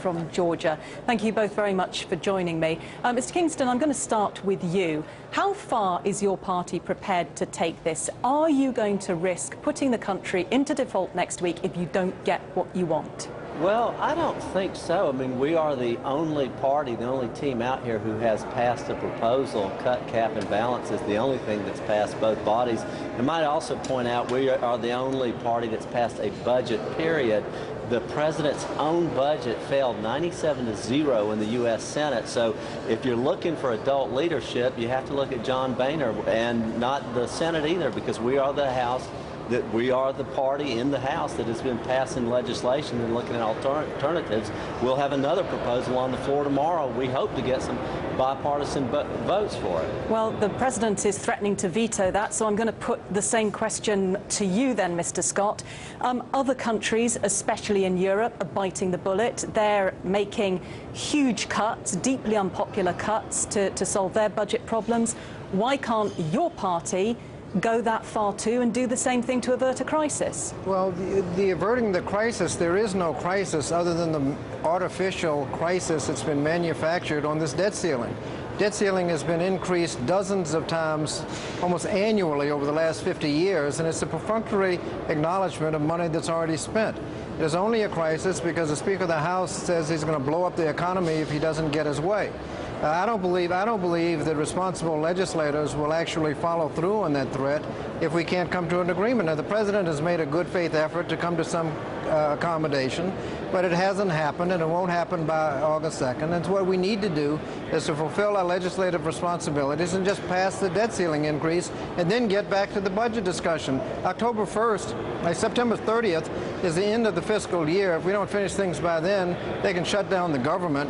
from Georgia. Thank you both very much for joining me. Mr. Kingston, I'm going to start with you. How far is your party prepared to take this? Are you going to risk putting the country into default next week if you don't get what you want? Well, I don't think so. I mean, we are the only party, the only team out here who has passed a proposal. Cut, cap, and balance is the only thing that's passed both bodies. I might also point out we are the only party that's passed a budget, period. The president's own budget failed 97-0 in the U.S. Senate. So if you're looking for adult leadership, you have to look at John Boehner and not the Senate either, because we are the House. That we are the party in the House that has been passing legislation and looking at alternatives. We'll have another proposal on the floor tomorrow. We hope to get some bipartisan votes for it. Well, the president is threatening to veto that, so I'm going to put the same question to you then, Mr. Scott. Other countries, especially in Europe, are biting the bullet. They're making huge cuts, deeply unpopular cuts to solve their budget problems. Why can't your party go that far too and do the same thing to avert a crisis? Well, the averting the crisis, there is no crisis other than the artificial crisis that's been manufactured on this debt ceiling. Debt ceiling has been increased dozens of times, almost annually over the last 50 years, and it's a perfunctory acknowledgement of money that's already spent. It is only a crisis because the Speaker of the House says he's going to blow up the economy if he doesn't get his way. I don't believe that responsible legislators will actually follow through on that threat if we can't come to an agreement. Now, the president has made a good faith effort to come to some accommodation, but it hasn't happened, and it won't happen by August 2nd. And so what we need to do is to fulfill our legislative responsibilities and just pass the debt ceiling increase and then get back to the budget discussion. October 1st, September 30th is the end of the fiscal year. If we don't finish things by then, they can shut down the government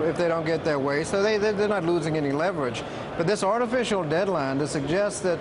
if they don't get their way. So they're not losing any leverage. But this artificial deadline to suggest that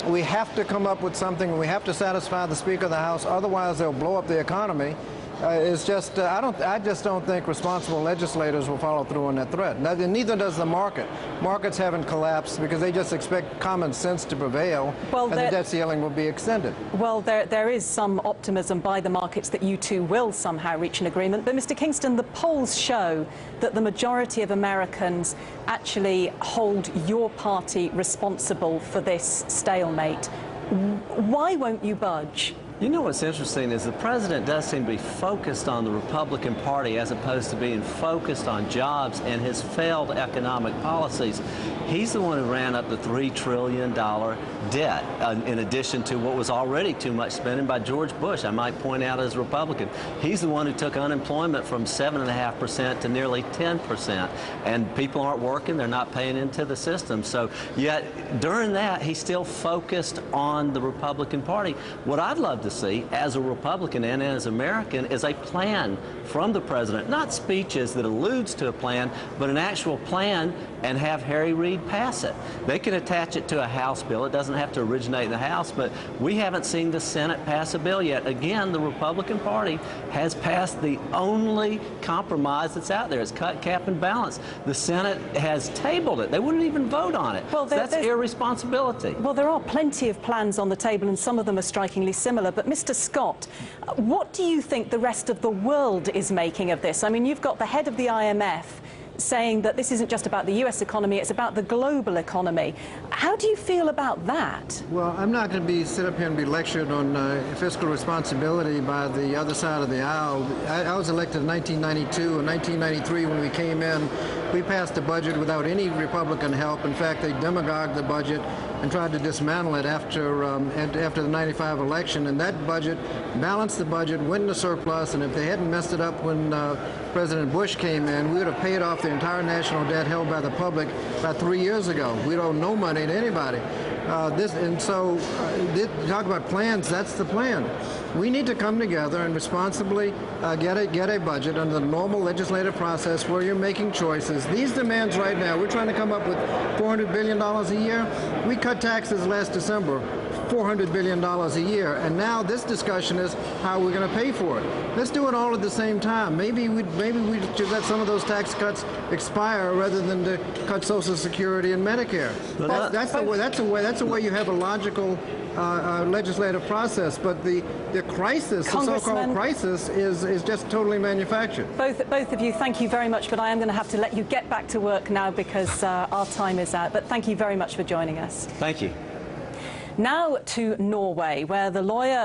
we have to come up with something and we have to satisfy the Speaker of the House, otherwise they'll blow up the economy, is just, I just don't think responsible legislators will follow through on that threat. Neither does the market. Markets haven't collapsed because they just expect common sense to prevail, and the debt ceiling will be extended. Well, there is some optimism by the markets that you two will somehow reach an agreement. But, Mr. Kingston, the polls show that the majority of Americans actually hold your party responsible for this stalemate. Why won't you budge? You know what's interesting is the president does seem to be focused on the Republican Party as opposed to being focused on jobs and his failed economic policies. He's the one who ran up the $3 trillion debt, in addition to what was already too much spending by George Bush, I might point out, as a Republican. He's the one who took unemployment from 7.5% to nearly 10%. And people aren't working, they're not paying into the system. So yet, during that, he's still focused on the Republican Party. What I'd love to see as a Republican and as an American is a plan from the president, not speeches that alludes to a plan, but an actual plan, and have Harry Reid pass it. They can attach it to a House bill. It doesn't have to originate in the House, but we haven't seen the Senate pass a bill yet. Again, the Republican Party has passed the only compromise that's out there. It's cut, cap, and balance. The Senate has tabled it. They wouldn't even vote on it. Well, that's irresponsibility. Well, there are plenty of plans on the table, and some of them are strikingly similar. But, Mr. Scott, what do you think the rest of the world is making of this? I mean, you've got the head of the IMF saying that this isn't just about the U.S. economy, it's about the global economy. How do you feel about that? Well, I'm not going to sit up here and be lectured on fiscal responsibility by the other side of the aisle. I was elected in 1992. In 1993, when we came in, we passed a budget without any Republican help. In fact, they demagogued the budget and tried to dismantle it after the 95 election. And that budget balanced the budget, went into surplus, and if they hadn't messed it up when President Bush came in, we would have paid off the entire national debt held by the public about 3 years ago. We don't owe no money to anybody. Talk about plans, that's the plan. We need to come together and responsibly get a budget under the normal legislative process where you're making choices. These demands right now, we're trying to come up with $400 billion a year. We cut taxes last December, $400 billion a year. And now this discussion is how we're going to pay for it. Let's do it all at the same time. Maybe we should let some of those tax cuts expire rather than to cut Social Security and Medicare. That's the way you have a logical legislative process. But the crisis, the so-called crisis, is just totally manufactured. Both of you, thank you very much. But I am going to have to let you get back to work now because our time is out. But thank you very much for joining us. Thank you. Now to Norway, where the lawyer